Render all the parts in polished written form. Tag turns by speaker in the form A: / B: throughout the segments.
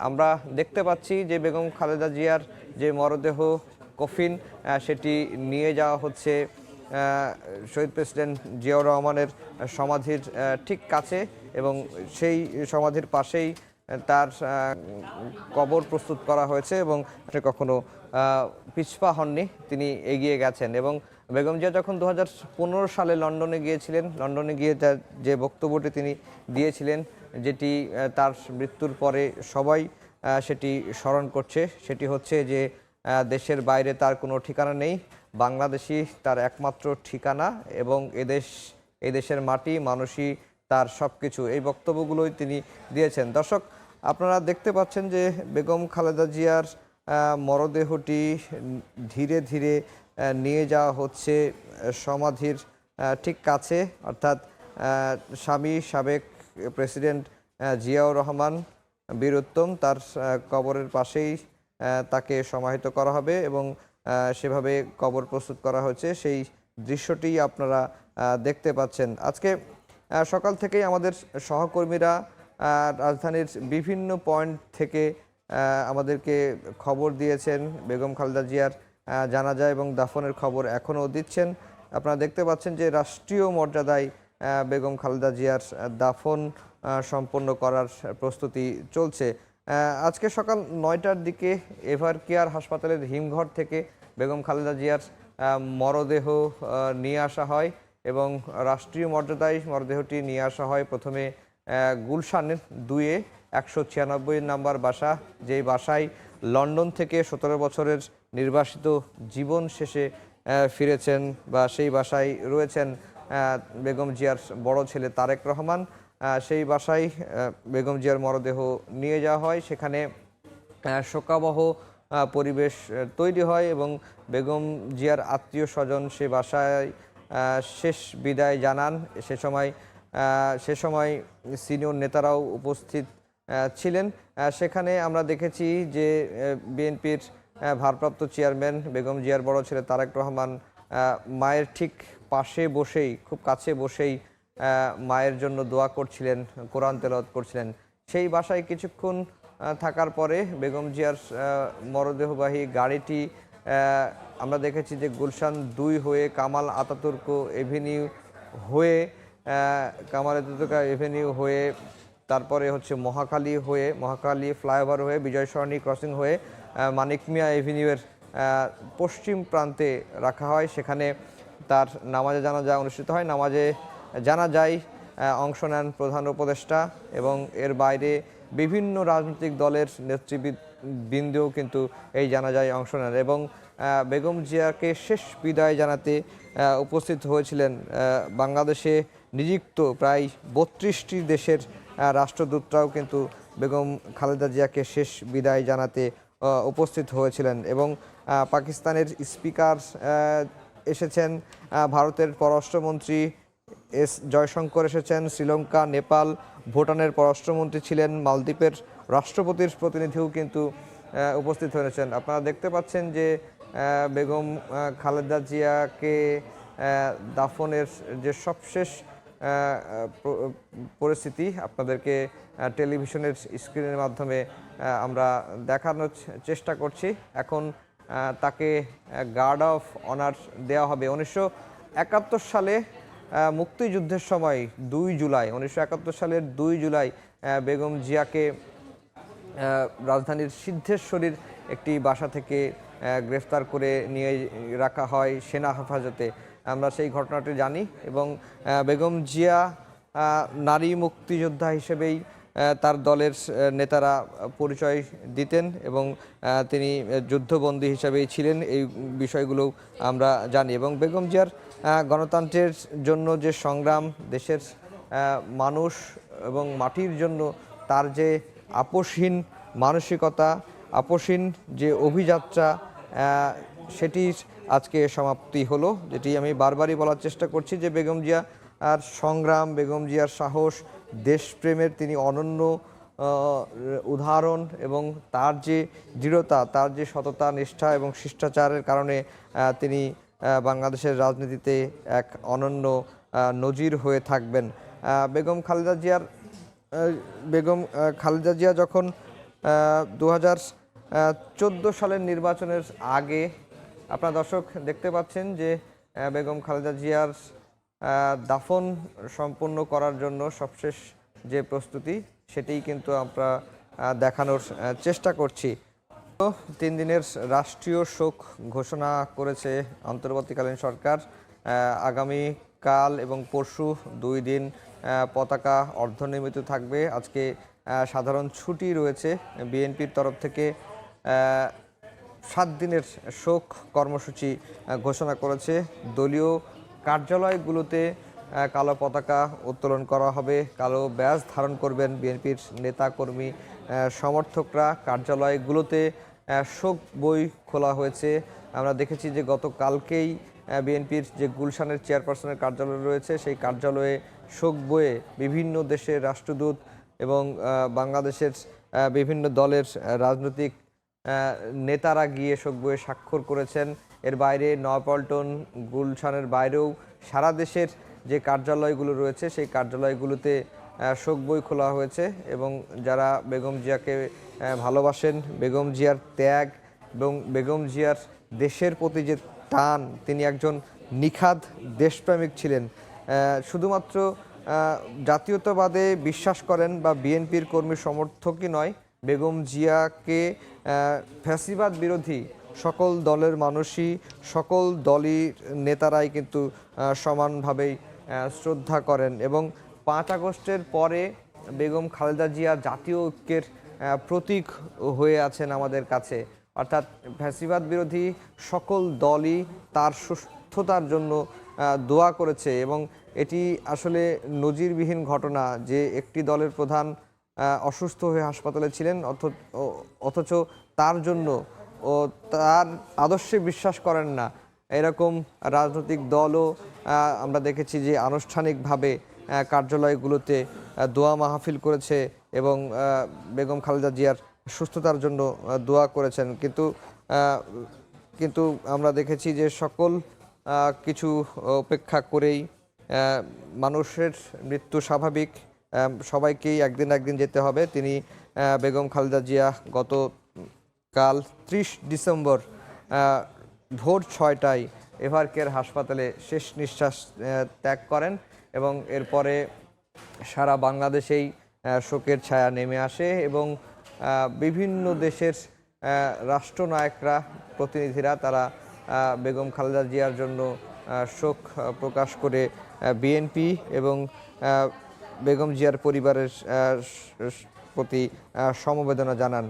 A: আমরা দেখতে পাচ্ছি যে বেগম খালেদা জিয়ার যে মরদেহ কফিন সেটি নিয়ে যাওয়া হচ্ছে শহীদ প্রেসিডেন্ট জিয়াউর রহমানের সমাধির ঠিক কাছে এবং সেই সমাধির পাশেই তার কবর প্রস্তুত করা হয়েছে এবং কখনো পিছপা হননি, তিনি এগিয়ে গেছেন। এবং বেগম জিয়া যখন 2015 সালে লন্ডনে গিয়েছিলেন, লন্ডনে গিয়ে যে বক্তব্যটি তিনি দিয়েছিলেন, যেটি তার মৃত্যুর পরে সবাই সেটি স্মরণ করছে, সেটি হচ্ছে যে দেশের বাইরে তার কোনো ঠিকানা নেই, বাংলাদেশি তার একমাত্র ঠিকানা এবং এই দেশের মাটি মানুষই তার সব কিছু। এই বক্তব্যগুলোই তিনি দিয়েছেন। দর্শক, আপনারা দেখতে পাচ্ছেন যে বেগম খালেদা জিয়ার মরদেহটি ধীরে ধীরে নিয়ে যাওয়া হচ্ছে সমাধির ঠিক কাছে, অর্থাৎ স্বামী সাবেক প্রেসিডেন্ট জিয়াউর রহমান বীরউত্তম তার কবরের পাশেই তাকে সমাহিত করা হবে এবং সেভাবে কবর প্রস্তুত করা হয়েছে। সেই দৃশ্যটি আপনারা দেখতে পাচ্ছেন। আজকে সকাল থেকেই আমাদের সহকর্মীরা রাজধানীর বিভিন্ন পয়েন্ট থেকে আমাদেরকে খবর দিয়েছেন। বেগম খালেদা জিয়ার জানাজা এবং দাফনের খবর এখনও দিচ্ছেন। আপনারা দেখতে পাচ্ছেন যে রাষ্ট্রীয় মর্যাদায় বেগম খালেদা জিয়ার দাফন সম্পন্ন করার প্রস্তুতি চলছে। আজকে সকাল 9টার দিকে এভার কেয়ার হাসপাতালের হিমঘর থেকে বেগম খালেদা জিয়ার মরদেহ নিয়ে আসা হয় এবং রাষ্ট্রীয় মর্যাদায় মরদেহটি নিয়ে আসা হয় প্রথমে গুলশানের 2-এ 196 নম্বর বাসা, যেই বাসায় লন্ডন থেকে 17 বছরের নির্বাসিত জীবন শেষে ফিরেছেন বা সেই বাসায় রয়েছেন বেগম জিয়ার বড় ছেলে তারেক রহমান। সেই বাসায় বেগম জিয়ার মরদেহ নিয়ে যাওয়া হয়, সেখানে শোকাবহ পরিবেশ তৈরি হয় এবং বেগম জিয়ার আত্মীয় স্বজন সে বাসায় শেষ বিদায় জানান। সে সময় সিনিয়র নেতারাও উপস্থিত ছিলেন। সেখানে আমরা দেখেছি যে বিএনপির ভারপ্রাপ্ত চেয়ারম্যান বেগম জিয়ার বড় ছেলে তারেক রহমান মায়ের ঠিক পাশে বসেই, খুব কাছে বসেই মায়ের জন্য দোয়া করছিলেন, কোরআন তেলাওয়াত করছিলেন। সেই বাসায় কিছুক্ষণ থাকার পরে বেগম জিয়ার মরদেহবাহী গাড়িটি আমরা দেখেছি যে গুলশান 2 হয়ে কামাল আতাতুর্ক এভিনিউ হয়ে হয়ে তারপরে হচ্ছে মহাখালী ফ্লাইওভার হয়ে বিজয় সরণি ক্রসিং হয়ে মানিক মিয়া এভিনিউয়ের পশ্চিম প্রান্তে রাখা হয়। সেখানে তার নামাজে জানাজা অনুষ্ঠিত হয়। নামাজে জানাজায় অংশ নেন প্রধান উপদেষ্টা এবং এর বাইরে বিভিন্ন রাজনৈতিক দলের নেতৃবৃন্দও কিন্তু এই জানাজায় অংশ নেন এবং বেগম জিয়াকে শেষ বিদায় জানাতে উপস্থিত হয়েছিলেন বাংলাদেশে নিযুক্ত প্রায় 32টি দেশের রাষ্ট্রদূতরাও কিন্তু বেগম খালেদা জিয়াকে শেষ বিদায় জানাতে উপস্থিত হয়েছিলেন এবং পাকিস্তানের স্পিকার এসেছেন, ভারতের পররাষ্ট্রমন্ত্রী এস জয়শঙ্কর এসেছেন, শ্রীলঙ্কা, নেপাল, ভুটানের পররাষ্ট্রমন্ত্রী ছিলেন, মালদ্বীপের রাষ্ট্রপতির প্রতিনিধিও কিন্তু উপস্থিত হয়েছেন। আপনারা দেখতে পাচ্ছেন যে বেগম খালেদা জিয়াকে দাফনের যে সবশেষ পরিস্থিতি আপনাদেরকে টেলিভিশনের স্ক্রিনের মাধ্যমে আমরা দেখানোর চেষ্টা করছি। এখন তাকে গার্ড অফ অনার দেওয়া হবে। 1971 সালে মুক্তিযুদ্ধের সময় 1971 সালের 2 জুলাই বেগম জিয়াকে রাজধানীর সিদ্ধেশ্বরীর একটি বাসা থেকে গ্রেফতার করে নিয়ে রাখা হয় সেনা হেফাজতে। আমরা সেই ঘটনাটি জানি এবং বেগম জিয়া নারী মুক্তিযোদ্ধা হিসেবেই তার দলের নেতারা পরিচয় দিতেন এবং তিনি যুদ্ধবন্দী হিসেবেই ছিলেন, এই বিষয়গুলো আমরা জানি। এবং বেগম জিয়ার গণতন্ত্রের জন্য যে সংগ্রাম, দেশের মানুষ এবং মাটির জন্য তার যে আপোষহীন মানসিকতা, আপোষহীন যে অভিযাত্রা, সেটির আজকে সমাপ্তি হলো। যেটি আমি বারবারই বলার চেষ্টা করছি যে বেগম জিয়া আর সংগ্রাম, বেগম জিয়ার সাহস, দেশপ্রেমের তিনি অনন্য উদাহরণ এবং তার যে দৃঢ়তা, তার যে সততা, নিষ্ঠা এবং শিষ্টাচারের কারণে তিনি বাংলাদেশের রাজনীতিতে এক অনন্য নজির হয়ে থাকবেন। বেগম খালেদা জিয়া যখন 2014 সালের নির্বাচনের আগে আপনারা দর্শক দেখতে পাচ্ছেন যে বেগম খালেদা জিয়ার দাফন সম্পন্ন করার জন্য সবশেষ যে প্রস্তুতি সেটিই কিন্তু আমরা দেখানোর চেষ্টা করছি। 3 দিনের রাষ্ট্রীয় শোক ঘোষণা করেছে অন্তর্বর্তীকালীন সরকার। আগামী কাল এবং পরশু 2 দিন পতাকা অর্ধনির্মিত থাকবে। আজকে সাধারণ ছুটি রয়েছে। বিএনপির তরফ থেকে 7 দিনের শোক কর্মসূচি ঘোষণা করেছে। দলীয় কার্যালয়গুলোতে কালো পতাকা উত্তোলন করা হবে, কালো ব্যাজ ধারণ করবেন বিএনপির নেতাকর্মী সমর্থকরা। কার্যালয়গুলোতে শোক বই খোলা হয়েছে। আমরা দেখেছি যে গতকালকেই বিএনপির যে গুলশানের চেয়ারপারসনের কার্যালয় রয়েছে সেই কার্যালয়ে শোক বইয়ে বিভিন্ন দেশের রাষ্ট্রদূত এবং বাংলাদেশের বিভিন্ন দলের রাজনৈতিক নেতারা গিয়ে শোক বইয়ে স্বাক্ষর করেছেন। এর বাইরে নয়াপল্টন, গুলশানের বাইরেও সারা দেশের যে কার্যালয়গুলো রয়েছে সেই কার্যালয়গুলোতে শোক বই খোলা হয়েছে এবং যারা বেগম জিয়াকে ভালোবাসেন, বেগম জিয়ার ত্যাগ এবং বেগম জিয়ার দেশের প্রতি যে টান, তিনি একজন নিখাদ দেশপ্রেমিক ছিলেন। শুধুমাত্র জাতীয়তাবাদে বিশ্বাস করেন বা বিএনপির কর্মী সমর্থকই নয়, বেগম জিয়াকে ফ্যাসিবাদ বিরোধী সকল দলের মানুষই, সকল দলই নেতারাই কিন্তু সমানভাবেই শ্রদ্ধা করেন এবং 5 আগস্টের পরে বেগম খালেদা জিয়া জাতীয় ঐক্যের প্রতীক হয়ে আছেন আমাদের কাছে। অর্থাৎ ফ্যাসিবাদ বিরোধী সকল দলই তার সুস্থতার জন্য দোয়া করেছে এবং এটি আসলে নজিরবিহীন ঘটনা যে একটি দলের প্রধান অসুস্থ হয়ে হাসপাতালে ছিলেন অথচ তার জন্য ও তার আদর্শে বিশ্বাস করেন না এরকম রাজনৈতিক দলও আমরা দেখেছি যে আনুষ্ঠানিকভাবে কার্যালয়গুলোতে দোয়া মাহফিল করেছে এবং বেগম খালেদা জিয়ার সুস্থতার জন্য দোয়া করেছেন। কিন্তু আমরা দেখেছি যে সকল কিছু উপেক্ষা করেই মানুষের মৃত্যু স্বাভাবিক, সবাইকেই একদিন যেতে হবে। তিনি বেগম খালেদা জিয়া গতকাল 30 ডিসেম্বর ভোর 6টায় এভারকেয়ার হাসপাতালে শেষ নিঃশ্বাস ত্যাগ করেন এবং এরপরে সারা বাংলাদেশেই শোকের ছায়া নেমে আসে এবং বিভিন্ন দেশের রাষ্ট্রনায়করা, প্রতিনিধিরা তারা বেগম খালেদা জিয়ার জন্য শোক প্রকাশ করে বিএনপি এবং বেগম জিয়ার পরিবারের প্রতি সমবেদনা জানান।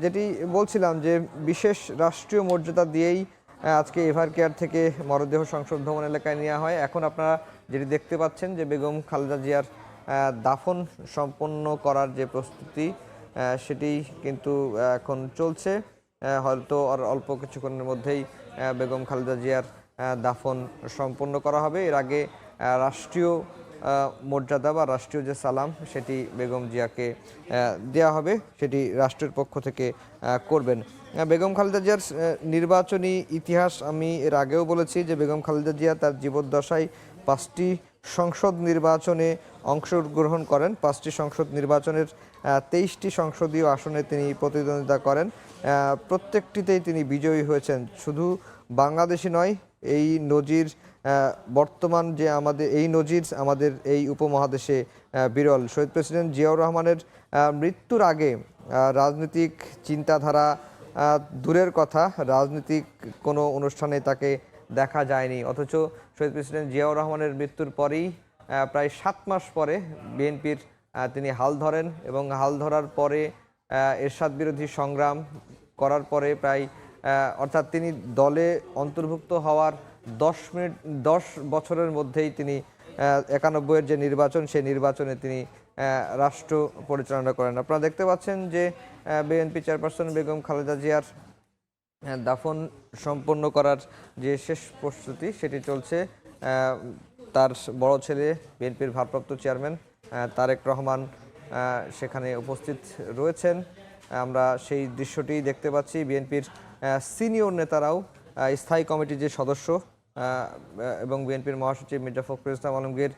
A: যেটি বলছিলাম যে বিশেষ রাষ্ট্রীয় মর্যাদা দিয়েই আজকে এভারকেয়ার থেকে মরদেহ সংসদ ভবন এলাকায় নেওয়া হয়। এখন আপনারা যেটি দেখতে পাচ্ছেন যে বেগম খালেদা জিয়ার দাফন সম্পন্ন করার যে প্রস্তুতি সেটি কিন্তু এখন চলছে। হয়তো আর অল্প কিছুক্ষণের মধ্যেই বেগম খালেদা জিয়ার দাফন সম্পন্ন করা হবে। এর আগে রাষ্ট্রীয় মর্যাদা বা রাষ্ট্রীয় যে সালাম সেটি বেগম জিয়াকে দেওয়া হবে, সেটি রাষ্ট্রের পক্ষ থেকে করবেন। বেগম খালেদা জিয়ার নির্বাচনী ইতিহাস আমি এর আগেও বলেছি যে বেগম খালেদা জিয়া তার জীবদ্দশায় 5টি সংসদ নির্বাচনে অংশগ্রহণ করেন। 5টি সংসদ নির্বাচনের 23টি সংসদীয় আসনে তিনি প্রতিদ্বন্দ্বিতা করেন। প্রত্যেকটিতেই তিনি বিজয়ী হয়েছেন। শুধু বাংলাদেশি নয়, এই নজির বর্তমান যে আমাদের এই উপমহাদেশে বিরল। শহীদ প্রেসিডেন্ট জিয়াউর রহমানের মৃত্যুর আগে রাজনৈতিক চিন্তাধারা দূরের কথা, রাজনৈতিক কোনো অনুষ্ঠানে তাকে দেখা যায়নি। অথচ শহীদ প্রেসিডেন্ট জিয়াউর রহমানের মৃত্যুর পরেই প্রায় 7 মাস পরে বিএনপির তিনি হাল ধরেন এবং হাল ধরার পরে এরশাদ বিরোধী সংগ্রাম করার পরে প্রায় অর্থাৎ তিনি দলে অন্তর্ভুক্ত হওয়ার 10 বছরের মধ্যেই তিনি 91-এর যে নির্বাচন সেই নির্বাচনে তিনি রাষ্ট্র পরিচালনা করেন। আপনারা দেখতে পাচ্ছেন যে বিএনপি চেয়ারপারসন বেগম খালেদা জিয়ার দাফন সম্পন্ন করার যে শেষ প্রস্তুতি সেটি চলছে। তার বড় ছেলে বিএনপির ভারপ্রাপ্ত চেয়ারম্যান তারেক রহমান সেখানে উপস্থিত রয়েছেন। আমরা সেই দৃশ্যটি দেখতে পাচ্ছি। বিএনপির সিনিয়র নেতারাও, স্থায়ী কমিটির যে সদস্য এবং বিএনপির মহাসচিব মির্জা ফখরুল ইসলাম আলমগীর,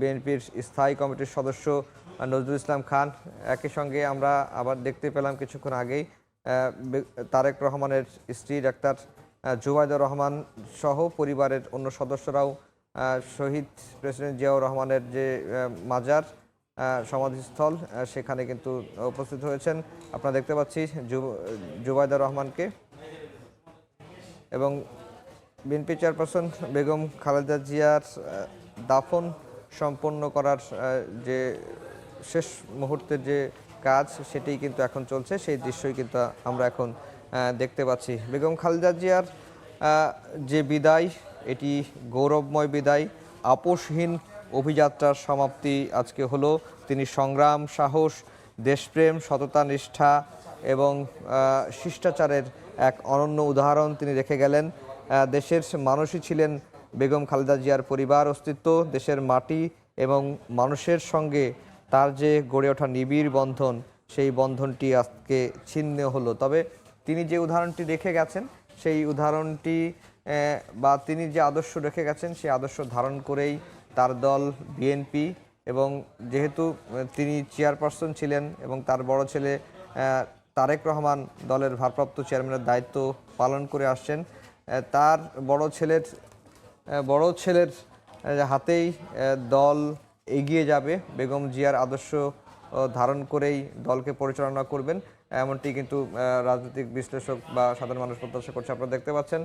A: বিএনপির স্থায়ী কমিটির সদস্য নজরুল ইসলাম খান। একই সঙ্গে আমরা আবার দেখতে পেলাম কিছুক্ষণ আগেই তারেক রহমানের স্ত্রী ডাক্তার জুবাইদা রহমান সহ পরিবারের অন্য সদস্যরাও শহীদ প্রেসিডেন্ট জিয়াউর রহমানের যে মাজার সমাধিস্থল সেখানে কিন্তু উপস্থিত হয়েছেন। আপনারা দেখতে পাচ্ছি জুবাইদা রহমানকে এবং বিএনপি চেয়ারপারসন বেগম খালেদা জিয়ার দাফন সম্পন্ন করার যে শেষ মুহূর্তের যে কাজ সেটি কিন্তু এখন চলছে, সেই দৃশ্যই কিন্তু আমরা এখন দেখতে পাচ্ছি। বেগম খালেদা জিয়ার যে বিদায়, এটি গৌরবময় বিদায়, আপোষহীন অভিযাত্রার সমাপ্তি আজকে হলো। তিনি সংগ্রাম, সাহস, দেশপ্রেম, সততা, নিষ্ঠা এবং শিষ্টাচারের এক অনন্য উদাহরণ তিনি রেখে গেলেন। দেশের মানুষই ছিলেন বেগম খালেদা জিয়ার পরিবার অস্তিত্ব। দেশের মাটি এবং মানুষের সঙ্গে তার যে গড়ে ওঠা নিবিড় বন্ধন, সেই বন্ধনটি আজকে ছিন্ন হলো। তবে তিনি যে উদাহরণটি রেখে গেছেন, সেই উদাহরণটি বা তিনি যে আদর্শ রেখে গেছেন, সেই আদর্শ ধারণ করেই তার দল বিএনপি, এবং যেহেতু তিনি চেয়ারপারসন ছিলেন এবং তার বড় ছেলে তারেক রহমান দলের ভারপ্রাপ্ত চেয়ারম্যানের দায়িত্ব পালন করে আসছেন, তার বড় ছেলের হাতেই দল এগিয়ে যাবে। বেগম জিয়ার আদর্শ ধারণ করেই দলকে পরিচালনা করবেন, এমনটি কিন্তু রাজনৈতিক বিশ্লেষক বা সাধারণ মানুষ প্রত্যাশা করছে। আপনারা দেখতে পাচ্ছেন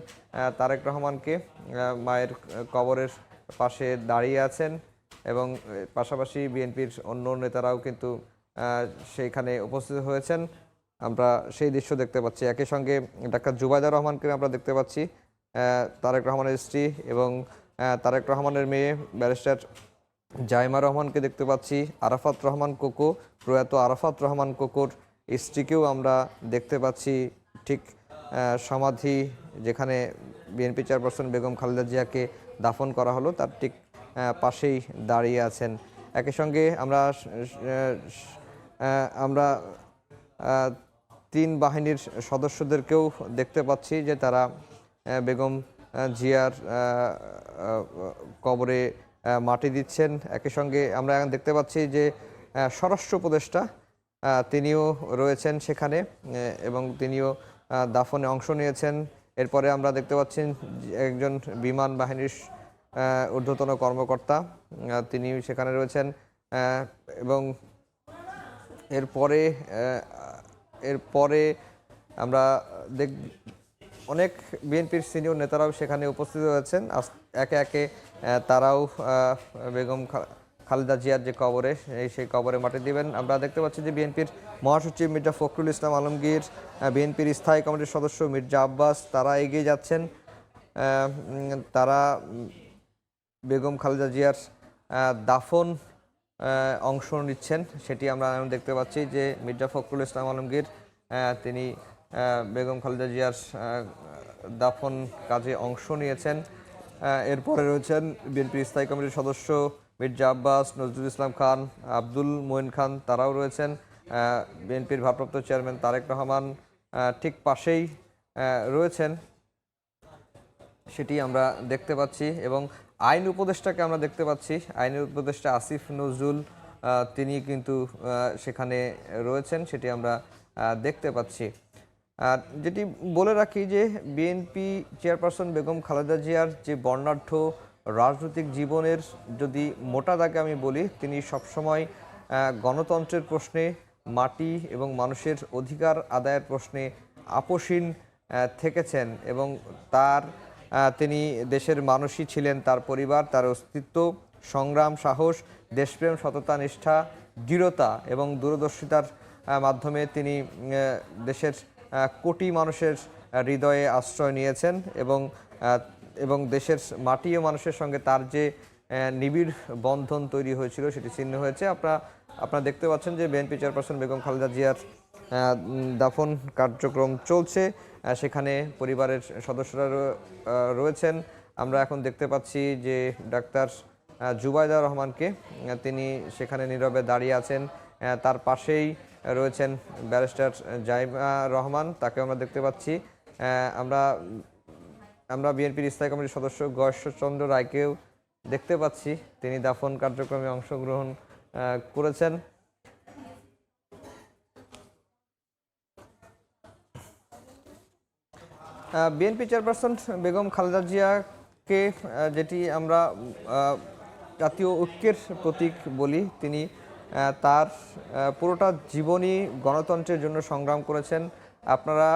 A: তারেক রহমানকে মায়ের কবরের পাশে দাঁড়িয়ে আছেন এবং পাশাপাশি বিএনপির অন্য নেতারাও কিন্তু সেইখানে উপস্থিত হয়েছেন। আমরা সেই দৃশ্য দেখতে পাচ্ছি। একই সঙ্গে ডাক্তার জুবাইদা রহমানকে আমরা দেখতে পাচ্ছি, তারেক রহমানের স্ত্রী, এবং তারেক রহমানের মেয়ে ব্যারিস্টার জাইমা রহমানকে দেখতে পাচ্ছি। আরাফাত রহমান কোকো, প্রয়াত আরাফাত রহমান কোকোর স্ত্রীকেও আমরা দেখতে পাচ্ছি ঠিক সমাধি যেখানে বিএনপি চেয়ারপারসন বেগম খালেদা জিয়াকে দাফন করা হলো তার ঠিক পাশেই দাঁড়িয়ে আছেন। একই সঙ্গে আমরা তিন বাহিনীর সদস্যদেরকেও দেখতে পাচ্ছি যে তারা বেগম জিয়ার কবরে মাটি দিচ্ছেন। একই সঙ্গে আমরা এখন দেখতে পাচ্ছি যে স্বরাষ্ট্র উপদেষ্টা তিনিও রয়েছেন সেখানে এবং তিনিও দাফনে অংশ নিয়েছেন। এরপরে আমরা দেখতে পাচ্ছি একজন বিমান বাহিনীর ঊর্ধ্বতন কর্মকর্তা, তিনি সেখানে রয়েছেন। এবং এরপরে আমরা অনেক বিএনপির সিনিয়র নেতারাও সেখানে উপস্থিত হয়েছেন। একে একে তারাও বেগম খালেদা জিয়ার যে কবরে, সেই কবরে মাটি দিবেন। আমরা দেখতে পাচ্ছি যে বিএনপির মহাসচিব মির্জা ফখরুল ইসলাম আলমগীর, বিএনপির স্থায়ী কমিটির সদস্য মির্জা আব্বাস, তারা এগিয়ে যাচ্ছেন। তারা বেগম খালেদা জিয়ার দাফন অংশ নিচ্ছেন, সেটি আমরা দেখতে পাচ্ছি যে মির্জা ফখরুল ইসলাম আলমগীর তিনি বেগম খালেদা জিয়ার দাফন কাজে অংশ নিয়েছেন। এরপরে রয়েছেন বিএনপির স্থায়ী কমিটির সদস্য মির্জা আব্বাস, নজরুল ইসলাম খান, আব্দুল মঈন খান, তারাও রয়েছেন। বিএনপির ভারপ্রাপ্ত চেয়ারম্যান তারেক রহমান ঠিক পাশেই রয়েছেন, সেটি আমরা দেখতে পাচ্ছি। এবং আইন উপদেষ্টাকে আমরা দেখতে পাচ্ছি, আইন উপদেষ্টা আসিফ নজরুল তিনি কিন্তু সেখানে রয়েছেন, সেটি আমরা দেখতে পাচ্ছি। যেটি বলে রাখি যে বিএনপি চেয়ারপারসন বেগম খালেদা জিয়ার যে বর্ণাঢ্য রাজনৈতিক জীবনের যদি মোটা দাগে আমি বলি, তিনি সবসময় গণতন্ত্রের প্রশ্নে, মাটি এবং মানুষের অধিকার আদায়ের প্রশ্নে আপোষহীন থেকেছেন এবং তিনি দেশের মানুষই ছিলেন তার পরিবার, তার অস্তিত্ব। সংগ্রাম, সাহস, দেশপ্রেম, সততা, নিষ্ঠা, দৃঢ়তা এবং দূরদর্শিতার মাধ্যমে তিনি দেশের কোটি মানুষের হৃদয়ে আশ্রয় নিয়েছেন এবং দেশের মাটি ও মানুষের সঙ্গে তার যে নিবিড় বন্ধন তৈরি হয়েছিল সেটি ছিন্ন হয়েছে। আপনারা দেখতে পাচ্ছেন যে বিএনপি চেয়ারপারসন বেগম খালেদা জিয়ার দাফন কার্যক্রম চলছে, সেখানে পরিবারের সদস্যরা রয়েছেন। আমরা এখন দেখতে পাচ্ছি যে ডাক্তার জুবাইদা রহমানকে, তিনি সেখানে নীরবে দাঁড়িয়ে আছেন। তার পাশেই রয়েছেন ব্যারিস্টার জাইমা রহমান, তাকে আমরা দেখতে পাচ্ছি। আমরা বিএনপির স্থায়ী কমিটির সদস্য গয়েশ্বরচন্দ্র রায়কেও দেখতে পাচ্ছি, তিনি দাফন কার্যক্রমে অংশগ্রহণ করেছেন। বিএনপি চেয়ারপারসন বেগম খালেদা জিয়াকে যেটি আমরা জাতীয় ঐক্যের প্রতীক বলি, তিনি তার পুরোটা জীবনই গণতন্ত্রের জন্য সংগ্রাম করেছেন। আপনারা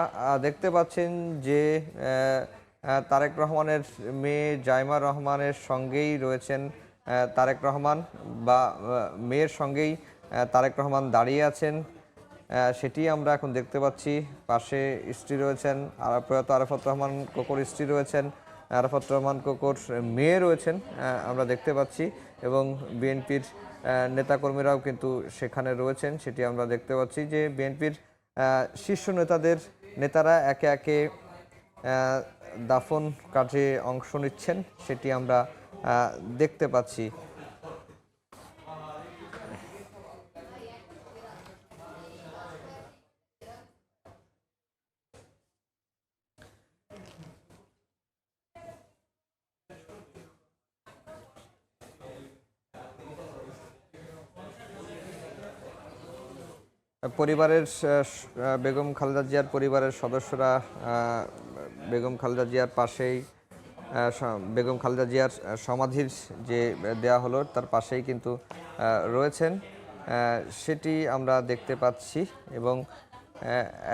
A: দেখতে পাচ্ছেন যে তারেক রহমানের মেয়ে জাইমা রহমানের সঙ্গেই রয়েছেন তারেক রহমান, বা মেয়ের সঙ্গেই তারেক রহমান দাঁড়িয়ে আছেন, সেটি আমরা এখন দেখতে পাচ্ছি। পাশে স্ত্রী রয়েছেন, আর প্রয়াত আরাফাত রহমান কোকোর স্ত্রী রয়েছেন, আরাফাত রহমান কোকোর মেয়ে রয়েছেন, আমরা দেখতে পাচ্ছি, এবং বিএনপির নেতাকর্মীরাও কিন্তু সেখানে রয়েছেন, সেটি আমরা দেখতে পাচ্ছি যে বিএনপির শীর্ষ নেতারা একে একে দাফন কাজে অংশ নিচ্ছেন, সেটি আমরা দেখতে পাচ্ছি। পরিবারের বেগম খালেদা জিয়ার পরিবারের সদস্যরা বেগম খালেদা জিয়ার পাশেই, বেগম খালেদা জিয়ার সমাধির যে দেয়া হলো তার পাশেই কিন্তু রয়েছেন, সেটি আমরা দেখতে পাচ্ছি। এবং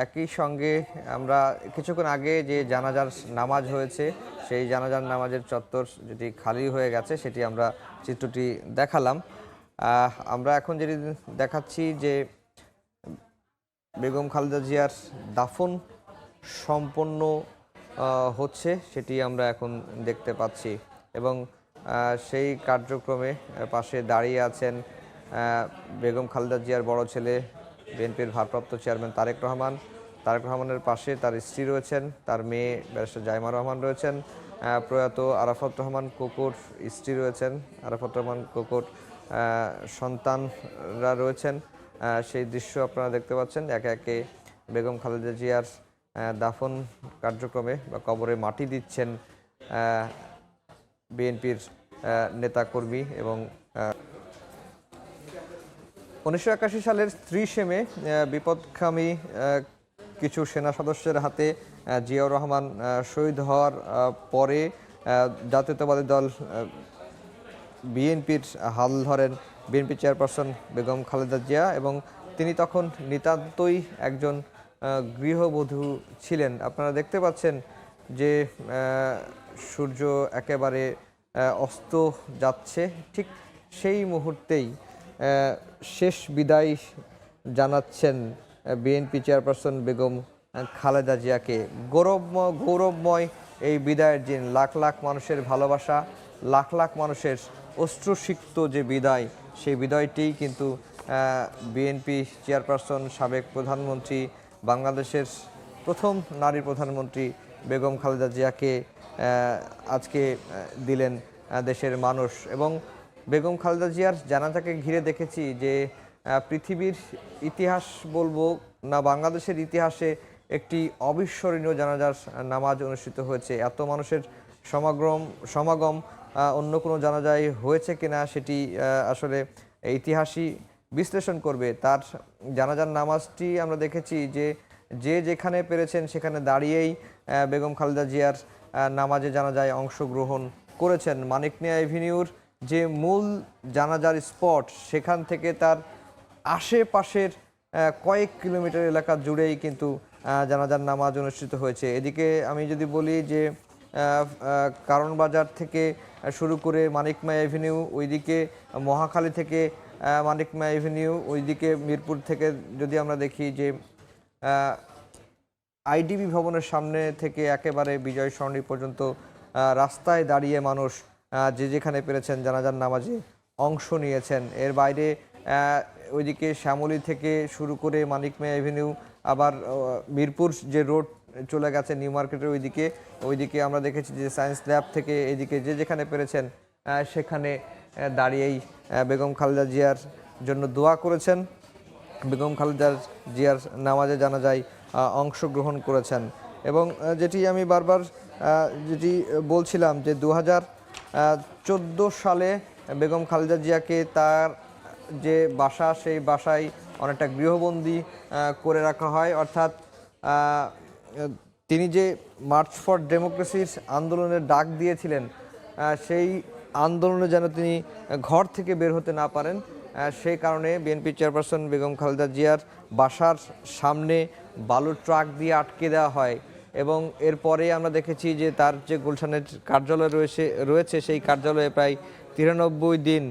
A: একই সঙ্গে আমরা কিছুক্ষণ আগে যে জানাজার নামাজ হয়েছে, সেই জানাজার নামাজের চত্বর যেটি খালি হয়ে গেছে, সেটি আমরা চিত্রটি দেখালাম। আমরা এখন যেটি দেখাচ্ছি যে বেগম খালেদা জিয়ার দাফন সম্পন্ন হচ্ছে, সেটি আমরা এখন দেখতে পাচ্ছি। এবং সেই কার্যক্রমে পাশে দাঁড়িয়ে আছেন বেগম খালেদা জিয়ার বড় ছেলে বিএনপির ভারপ্রাপ্ত চেয়ারম্যান তারেক রহমান। তারেক রহমানের পাশে তার স্ত্রী রয়েছেন, তার মেয়ে ব্যারিস্টার জাইমা রহমান রয়েছেন, প্রয়াত আরাফাত রহমান কোকোর স্ত্রী রয়েছেন, আরাফাত রহমান কোকোর সন্তানরা রয়েছেন। সেই দৃশ্য আপনারা দেখতে পাচ্ছেন। একে একে বেগম খালেদা জিয়ার দাফন কার্যক্রমে বা কবরে মাটি দিচ্ছেন বিএনপির নেতাকর্মী। এবং 1981 সালের 30 মে বিপদগামী কিছু সেনা সদস্যের হাতে জিয়াউর রহমান শহীদ হওয়ার পরে জাতীয়তাবাদী দল বিএনপির হাল ধরেন বিএনপি চেয়ারপারসন বেগম খালেদা জিয়া, এবং তিনি তখন নিতান্তই একজন গৃহবধূ ছিলেন। আপনারা দেখতে পাচ্ছেন যে সূর্য একেবারে অস্ত যাচ্ছে, ঠিক সেই মুহূর্তেই শেষ বিদায় জানাচ্ছেন বিএনপি চেয়ারপারসন বেগম খালেদা জিয়াকে। গৌরবময় এই বিদায়ের দিন, লাখ লাখ মানুষের ভালোবাসা, লাখ লাখ মানুষের অশ্রুসিক্ত যে বিদায়, সেই বিদায়টিই কিন্তু বিএনপি চেয়ারপারসন, সাবেক প্রধানমন্ত্রী, বাংলাদেশের প্রথম নারী প্রধানমন্ত্রী বেগম খালেদা জিয়াকে আজকে দিলেন দেশের মানুষ। এবং বেগম খালেদা জিয়ার জানাজাকে ঘিরে দেখেছি যে পৃথিবীর ইতিহাস বলবো না, বাংলাদেশের ইতিহাসে একটি অবিস্মরণীয় জানাজার নামাজ অনুষ্ঠিত হয়েছে। এত মানুষের সমাগম অন্য কোনো জানাজায় হয়েছে কিনা সেটি আসলে ইতিহাসই বিশ্লেষণ করবে। তার জানাজার নামাজটি আমরা দেখেছি যে যেখানে পেরেছেন সেখানে দাঁড়িয়েই বেগম খালেদা জিয়ার নামাজে জানাজায় অংশগ্রহণ করেছেন। মানিক মিয়া এভিনিউর যে মূল জানাজার স্পট, সেখান থেকে তার আশেপাশের কয়েক কিলোমিটার এলাকা জুড়েই কিন্তু জানাজার নামাজ অনুষ্ঠিত হয়েছে। এদিকে আমি যদি বলি যে কারণ বাজার থেকে শুরু করে মানিক মিয়া এভিনিউ, ওইদিকে মহাখালী থেকে মানিক মিয়া এভিনিউ, ওইদিকে মিরপুর থেকে যদি আমরা দেখি যে আইডিবি ভবনের সামনে থেকে একেবারে বিজয় সরণি পর্যন্ত রাস্তায় দাঁড়িয়ে মানুষ যে যেখানে পেরেছেন জানাজার নামাজে অংশ নিয়েছেন। এর বাইরে ওইদিকে শ্যামলী থেকে শুরু করে মানিক মিয়া এভিনিউ, আবার মিরপুর যে রোড চলে গেছে নিউ মার্কেটের ওইদিকে আমরা দেখেছি যে সায়েন্স ল্যাব থেকে এদিকে যে যেখানে পেরেছেন সেখানে দাঁড়িয়েই বেগম খালেদা জিয়ার জন্য দোয়া করেছেন, বেগম খালেদা জিয়ার নামাজে জানাজায় অংশগ্রহণ করেছেন। এবং যেটি আমি বারবার যেটি বলছিলাম যে 2014 সালে বেগম খালেদা জিয়াকে তার যে বাসা, সেই বাসায় অনেকটা গৃহবন্দী করে রাখা হয়, অর্থাৎ তিনি যে মার্চ ফর ডেমোক্রেসির আন্দোলনের ডাক দিয়েছিলেন, সেই আন্দোলনে যেন তিনি ঘর থেকে বের হতে না পারেন, সেই কারণে বিএনপি চেয়ারপারসন বেগম খালেদা জিয়ার বাসার সামনে বালুর ট্রাক দিয়ে আটকে দেওয়া হয়। এবং এরপরে আমরা দেখেছি যে তার যে গুলশানের কার্যালয় রয়েছে সেই কার্যালয়ে প্রায় 93 দিন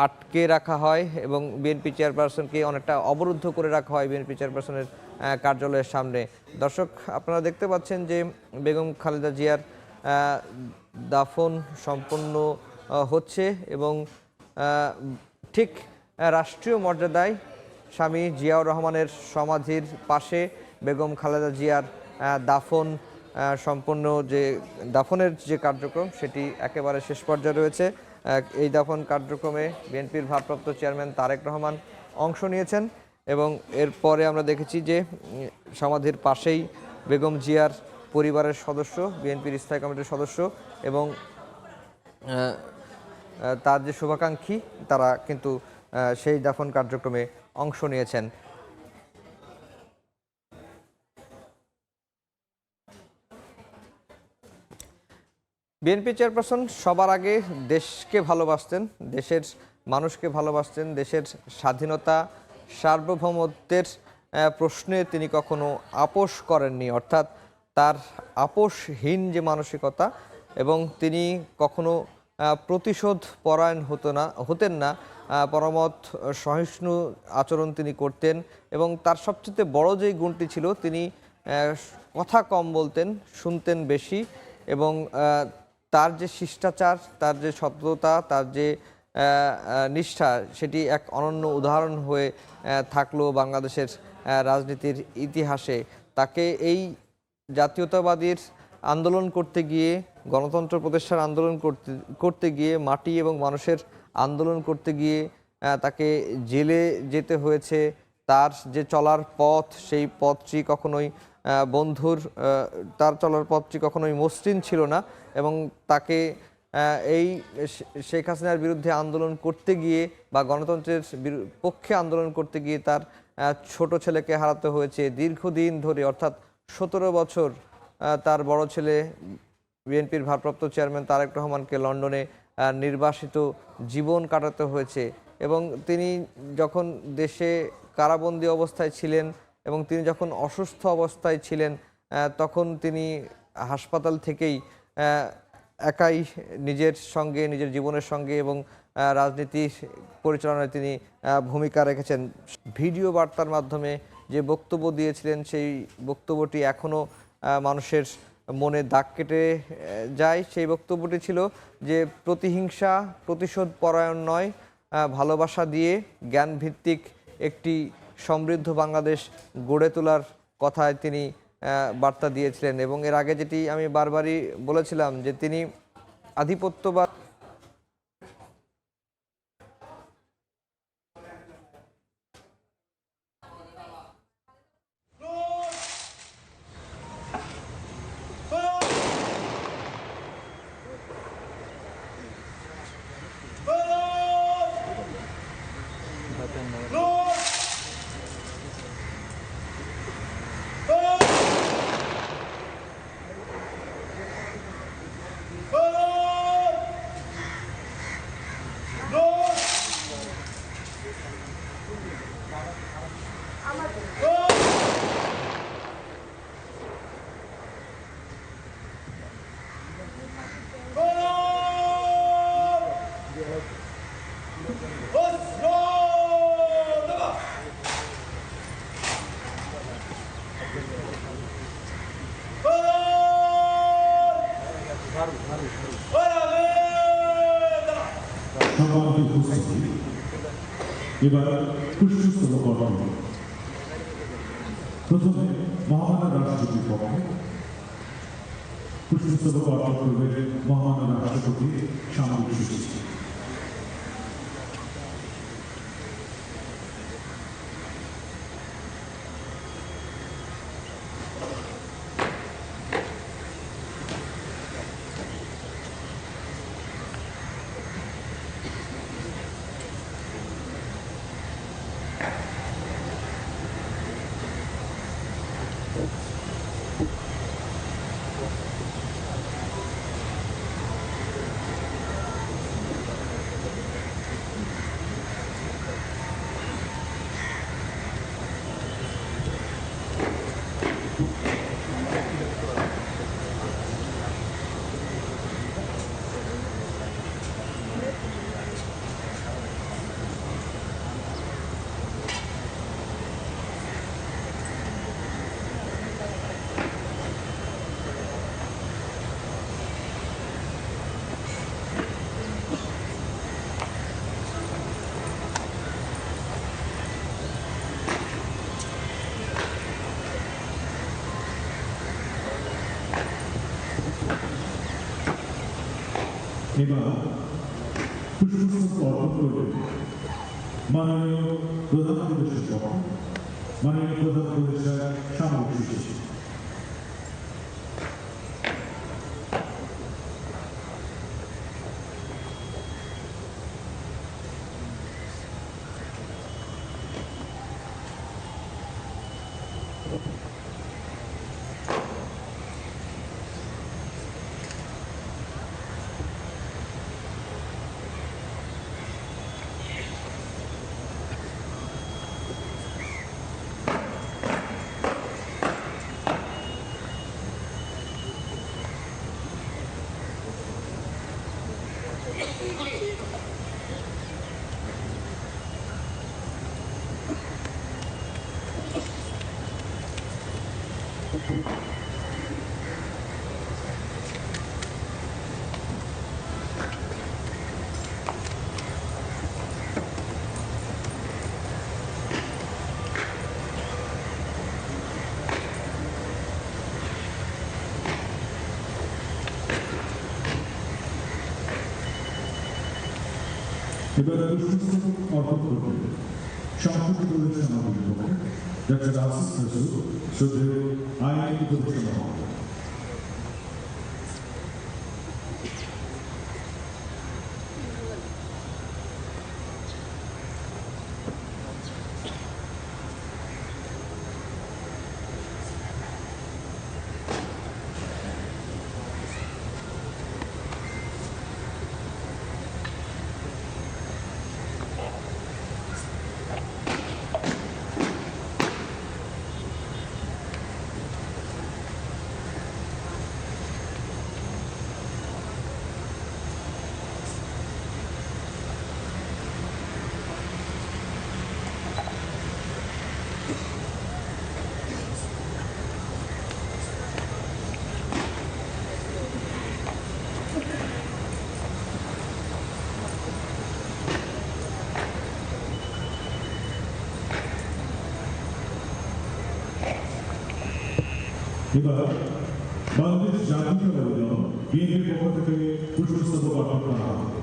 A: আটকে রাখা হয় এবং বিএনপি চেয়ারপারসনকে অনেকটা অবরুদ্ধ করে রাখা হয় বিএনপি চেয়ারপারসনের কার্যালয়ের সামনে। দর্শক, আপনারা দেখতে পাচ্ছেন যে বেগম খালেদা জিয়ার দাফন সম্পন্ন হচ্ছে এবং ঠিক রাষ্ট্রীয় মর্যাদায় স্বামী জিয়াউর রহমানের সমাধির পাশে বেগম খালেদা জিয়ার দাফন সম্পন্ন যে দাফনের যে কার্যক্রম সেটি একেবারে শেষ পর্যায়ে রয়েছে। এই দাফন কার্যক্রমে বিএনপির ভারপ্রাপ্ত চেয়ারম্যান তারেক রহমান অংশ নিয়েছেন এবং এরপরে আমরা দেখেছি যে সমাধির পাশেই বেগম জিয়ার পরিবারের সদস্য, বিএনপির স্থায়ী কমিটির সদস্য এবং তার যে শুভাকাঙ্ক্ষী তারা কিন্তু সেই দাফন কার্যক্রমে অংশ নিয়েছেন। বিএনপি চেয়ারপারসন সবার আগে দেশকে ভালোবাসতেন, দেশের মানুষকে ভালোবাসতেন, দেশের স্বাধীনতা সার্বভৌমত্বের প্রশ্নে তিনি কখনো আপোষ করেননি, অর্থাৎ তার আপোষহীন যে মানসিকতা, এবং তিনি কখনো প্রতিশোধ পরায়ণ হতেন না, পরমত সহিষ্ণু আচরণ তিনি করতেন। এবং তার সবচেয়ে বড় যে গুণটি ছিল, তিনি কথা কম বলতেন, শুনতেন বেশি এবং তার যে শিষ্টাচার, তার যে সততা, তার যে নিষ্ঠা, সেটি এক অনন্য উদাহরণ হয়ে থাকলো বাংলাদেশের রাজনীতির ইতিহাসে। তাকে এই জাতীয়তাবাদীর আন্দোলন করতে গিয়ে, গণতন্ত্র প্রতিষ্ঠার আন্দোলন করতে গিয়ে, মাটি এবং মানুষের আন্দোলন করতে গিয়ে তাকে জেলে যেতে হয়েছে। তার যে চলার পথ, সেই পথটি কখনোই তার চলার পথটি কখনোই মসৃণ ছিল না এবং তাকে এই শেখ হাসিনার বিরুদ্ধে আন্দোলন করতে গিয়ে বা গণতন্ত্রের পক্ষে আন্দোলন করতে গিয়ে তার ছোট ছেলেকে হারাতে হয়েছে দীর্ঘদিন ধরে, অর্থাৎ 17 বছর তার বড় ছেলে বিএনপির ভারপ্রাপ্ত চেয়ারম্যান তারেক রহমানকে লন্ডনে নির্বাসিত জীবন কাটাতে হয়েছে। এবং তিনি যখন দেশে কারাবন্দী অবস্থায় ছিলেন এবং তিনি যখন অসুস্থ অবস্থায় ছিলেন, তখন তিনি হাসপাতাল থেকেই একাই নিজের সঙ্গে, নিজের জীবনের সঙ্গে এবং রাজনীতি পরিচালনায় তিনি ভূমিকা রেখেছেন। ভিডিও বার্তার মাধ্যমে যে বক্তব্য দিয়েছিলেন, সেই বক্তব্যটি এখনও মানুষের মনে দাগ কেটে যায়। সেই বক্তব্যটি ছিল যে প্রতিহিংসা, প্রতিশোধ পরায়ণ নয়, ভালোবাসা দিয়ে জ্ঞানভিত্তিক একটি সমৃদ্ধ বাংলাদেশ গড়ে তোলার কথায় তিনি বার্তা দিয়েছিলেন। এবং এর আগে যেটি আমি বারবারই বলেছিলাম যে তিনি আধিপত্যবাদ
B: এবার পুষ্পস্তবক অর্পণ। প্রথমে মহামান্য রাষ্ট্রপতির পক্ষে পুষ্পস্তবক অর্পণ করবে মহামান্য রাষ্ট্রপতি সামরিক সচিব। এবার পুষ্পস্তবক অর্পণ করবেন মাননীয় প্রধান উপদেষ্টা মাননীয় প্রধান উপদেষ্টা সামগ্রী শিশু। এবার পুষ্পস্তবক অর্পণ করবেন সংসদ উপদেষ্টা মহোদয় ডক্টর আসিফ নজরুল শ্রদ্ধেয় আইন উপদেষ্টা মহোদয়। এবার বাংলাদেশ জাতীয়তাবাদী দল বিএনপির পক্ষ থেকে পুষ্পস্তবক অর্পণ করা হবে।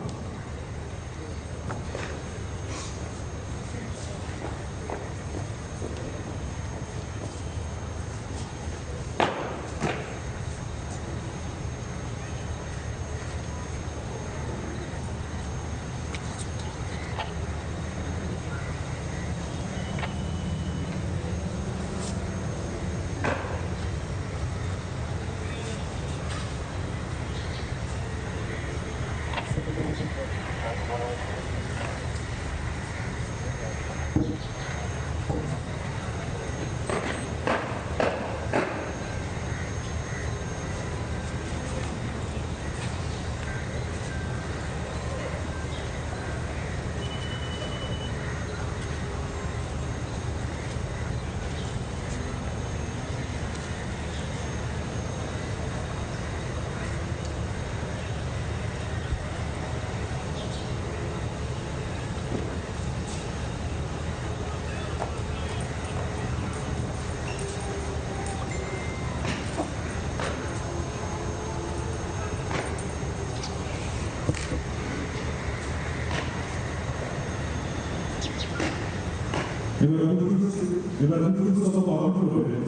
B: এবার পুষ্পস্তবক অর্পণ করবেন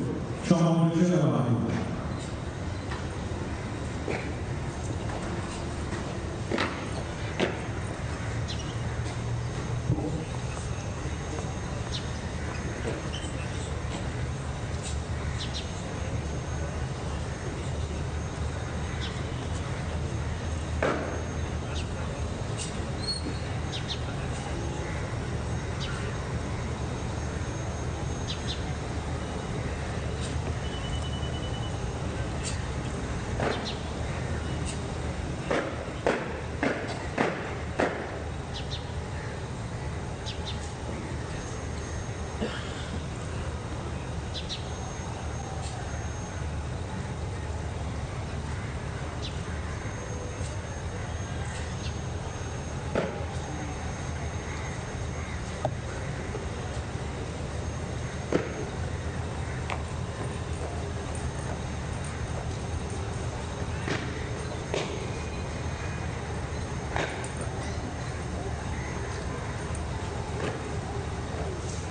B: সম্মানিত সেনাবাহিনী।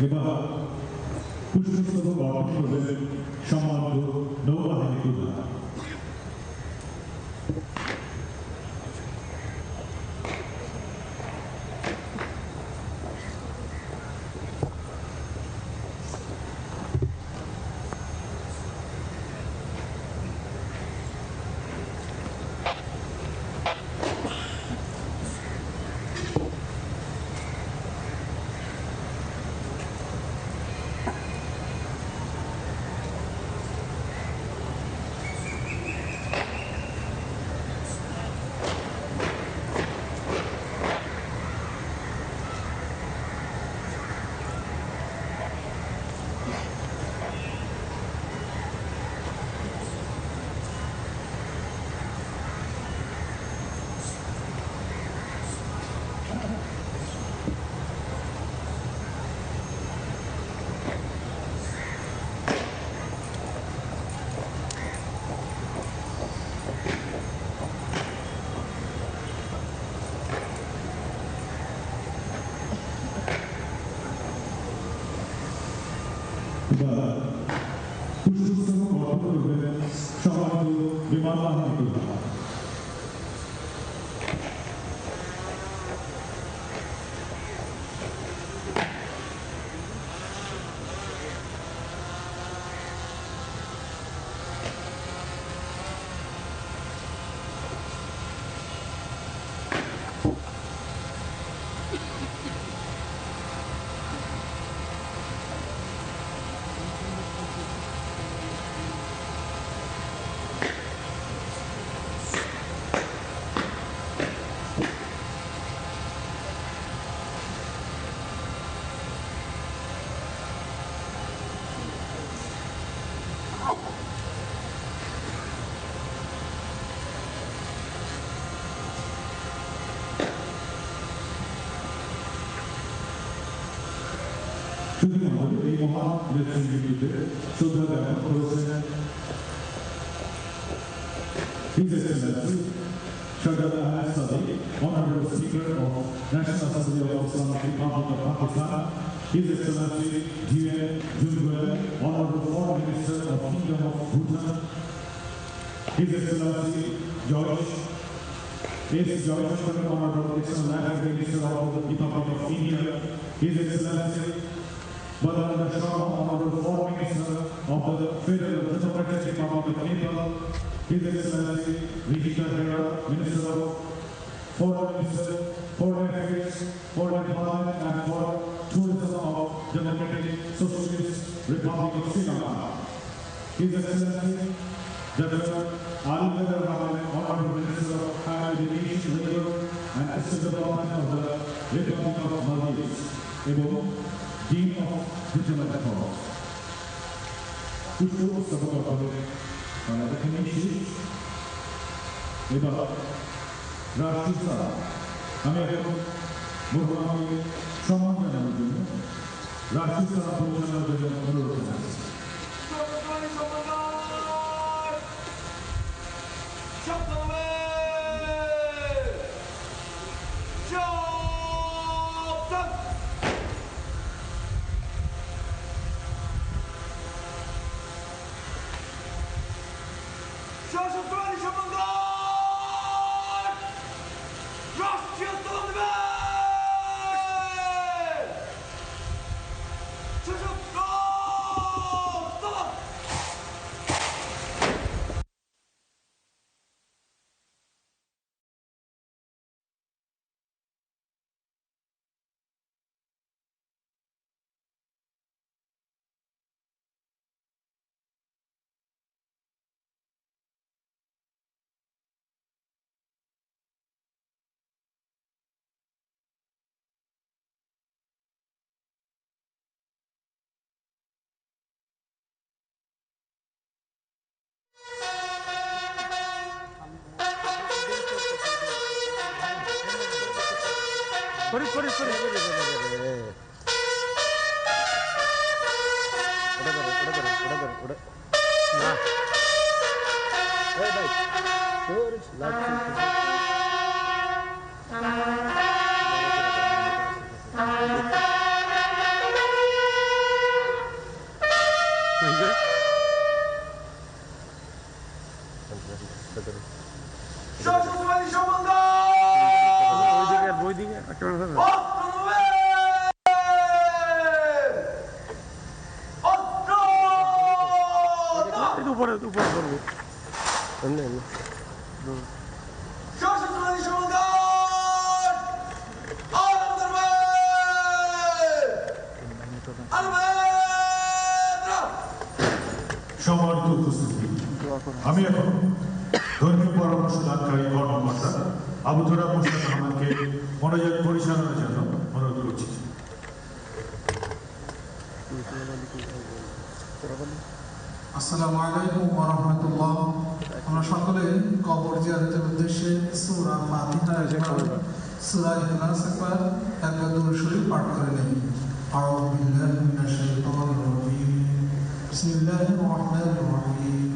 B: এবার পুষ্পস্তবক অর্পণ করবেন সম্মানিত নৌবাহিনী প্রধান। এবার পুষ্পস্তবক অর্পণ করবেন সম্মানিত বিমান বাহিনী প্রধান। শুধু আমাদের এই মহান নেতৃত্বে শ্রদ্ধা জ্ঞাপন করেছেন His Excellency Shahzad Ahmed Sadiq, Honorable Speaker of National Assembly of Islamic Republic of Pakistan, His Excellency G.N. Junguel, Honorable Foreign Minister of Kingdom of Bhutan, His Excellency George S. George, Honorable External Affairs Minister of the Republic of India, His Excellency Balanda Sharma, Honorable Foreign Minister of the Federal Democratic Republic of Nepal, His Excellency Rishika Hera, Minister of Foreign Affairs, Foreign Development and for Tourism of Democratic Socialist Republic of Sri Lanka, His Excellency Dr. Ali Vedar Rahman, Honorable Minister of Higher Education, Labor and Assisted Development of the Republic of Maldives, এবং Dean of Diplomatic Corps. পুষ্পস্তবক অর্পণ এখানেই শেষ। এবার রাষ্ট্রীয় সালাম আমি এখন মহোদয়কে সম্মান জানানোর জন্য রাষ্ট্রীয় সালাম পরিচালনার জন্য অনুরোধ জানাচ্ছি।
C: Sorry. উপরে উপরে করবো
B: সম্মানিত উপস্থিতি, আমি এখন ধর্মীয় পরামর্শ দানকারী কর্মকর্তা আবু তোরাব মোশাররফ আহমদকে মনোযোগ পরিচালনার জন্য অনুরোধ করছি।
D: আসসালামু আলাইকুম ওয়া রাহমাতুল্লাহ। আমরা সকলে কবর জিয়ারতের উদ্দেশ্যে সূরা ফাতিহা একবার, সূরা ইখলাস একবার, একবার দরুদ শরীফ পাঠ করে নেই। আউযু বিল্লাহি মিনাশ শাইতানির রাজীম। বিসমিল্লাহির রাহমানির রাহিম।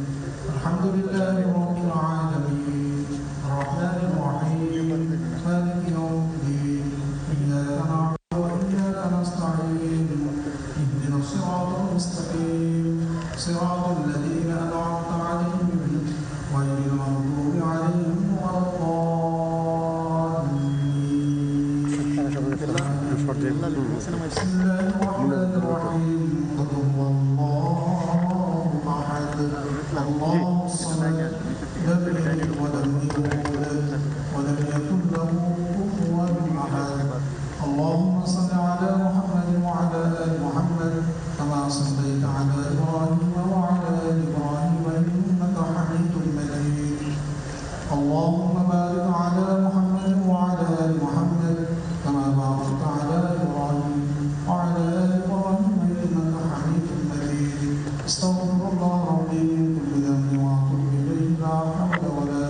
D: আলহামদুলিল্লাহি রাব্বিল আলামিন। আর-রাহমানির রাহিম। মালিকি ইয়াউমিদ্দিন। ইয়্যাকা না'বুদু ওয়া ইয়্যাকা নাস্তাঈন। ইহদিনাস সিরাতাল মুস্তাকিম। صراط الذين أنعمت عليهم غير المغضوب عليهم ولا الضالين. بسم الله الرحمن الرحيم. قل هو الله أحد الله الصمد لم يلد ولم يولد ولم يكن له كفوا أحد. اللهم صل على محمد وعلى آل محمد كما صليت على إبراهيم وعلى آل إبراهيم إنك حميد مجيد. اللهم بارك على محمد وعلى آل محمد كما باركت على إبراهيم وعلى آل إبراهيم إنك حميد مجيد. استغفر الله ربي من كل ذنب وأتوب إليه لا حول ولا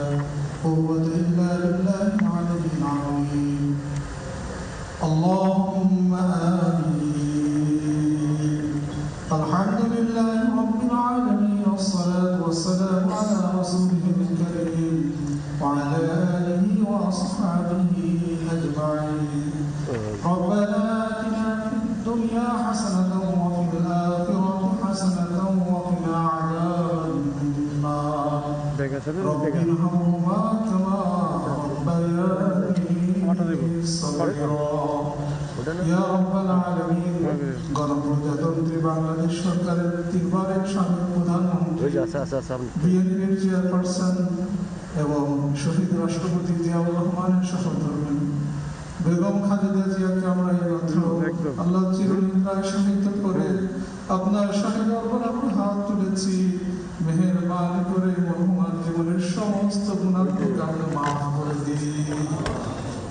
D: قوة إلا بالله العلي العظيم. اللهم آمين. الحمد لله رب العالمين والصلاة والسلام على رسوله الكريم وعلى آله وأصحابه أجمعين. ربنا آتنا في الدنيا حسنة وفي الآخرة حسنة وقنا عذاب النار. رب ارحمهما كما ربياني صغيرا. ইয়া রাব্বাল আলামিন। গণপ্রজাতন্ত্রী বাংলাদেশ সরকারের 3 বারের সাবেক প্রধানমন্ত্রী, বিএনপির চেয়ারপারসন এবং শহীদ রাষ্ট্রপতি জিয়াউর রহমানের সহধর্মিণী বেগম খালেদা জিয়াকে আমরা এইমাত্র আল্লাহ চিরনিদ্রায় শায়িত করে আপনার শাহী দরবারে আমরা হাত তুলেছি। মেহেরবানি করে মরহুমার জীবনের সমস্ত গুনাহকে আপনি মাফ করে দিন।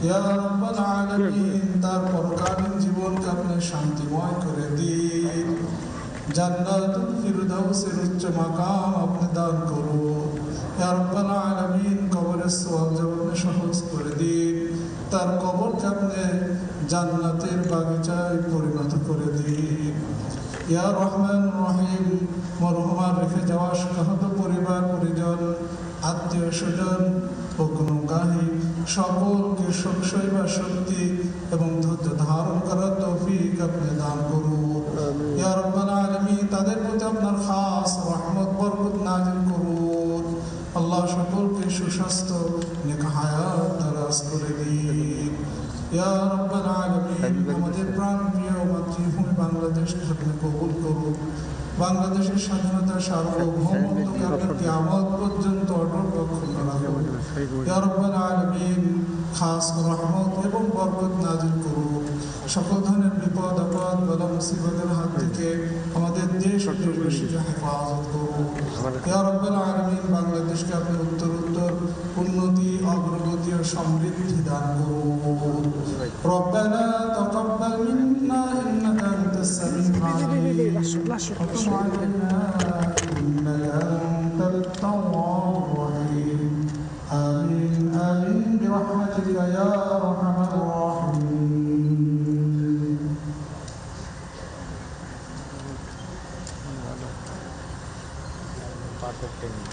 D: ইয়া রাব্বাল আলামিন, তার পরকালীন জীবনকে আপনি শান্তিময় করে দিন। জান্নাতুল ফিরদাউসের উচ্চ মাকাম আপনি দান করুন। ইয়া রাব্বাল আলামিন, কবরের সওয়াব আপনি সহজ করে দিন। তার কবরকে আপনি জান্নাতের বাগিচায় পরিণত করে দিন। ইয়া রহমান রহিম, মরহুমার রেখে যাওয়া শোকাহত পরিবার পরিজন, আত্মীয় স্বজন ও গুণগাহী সকলকে সইবার শক্তি এবং ধৈর্য ধারণ করার তৌফিক আপনি দান করুন। ইয়া রাব্বাল আলামিন, তাদের প্রতি আপনার খাস রহমত বরকত নাযিল করুন। আল্লাহ সকলকে সুস্বাস্থ্য নেক হায়াত দারাজ করে দিন। ইয়া রাব্বাল আলামিন, আমাদের প্রাণপ্রিয় মাতৃভূমি বাংলাদেশকে আপনি কবুল করুন। বাংলাদেশের স্বাধীনতা সার্বভৌমত্বকে আপনি কিয়ামত পর্যন্ত অটল অক্ষুণ্ণ রাখুন। ইয়া রাব্বাল আলামিন, খাস রহমত এবং বরকত নাযিল করুন। সকল ধরনের বিপদ আপদ বালা মুসিবতের হাত থেকে আমাদের দেশ ও দেশবাসীকে হেফাজত করুন। ইয়া রাব্বাল আলামিন, বাংলাদেশকে আপনি উত্তরোত্তর উন্নতি, অগ্রগতি ও সমৃদ্ধি দান করুন। রব্বানা তাকাব্বাল মিন্না ইন্নাকা আনতাস সামিউল আলিম ওয়া তুব আলাইনা ইন্নাকা আনতাত তাওয়াবুর রহিম। আমিন আমিন বিরহমাতিকা ইয়া আরহামার রাহিমিন।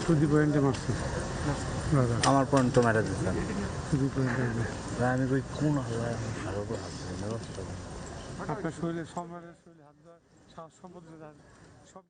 C: সুদি পয়েন্টে মারছে
E: আমার পয়েন্ট তো মেরে দিচ্ছেন।
C: সুদি পয়েন্টে
E: আমি কই কোন হবে
C: আপনার শরীরে সম্মানের শরীরে হাত দেওয়া সম্পদ সব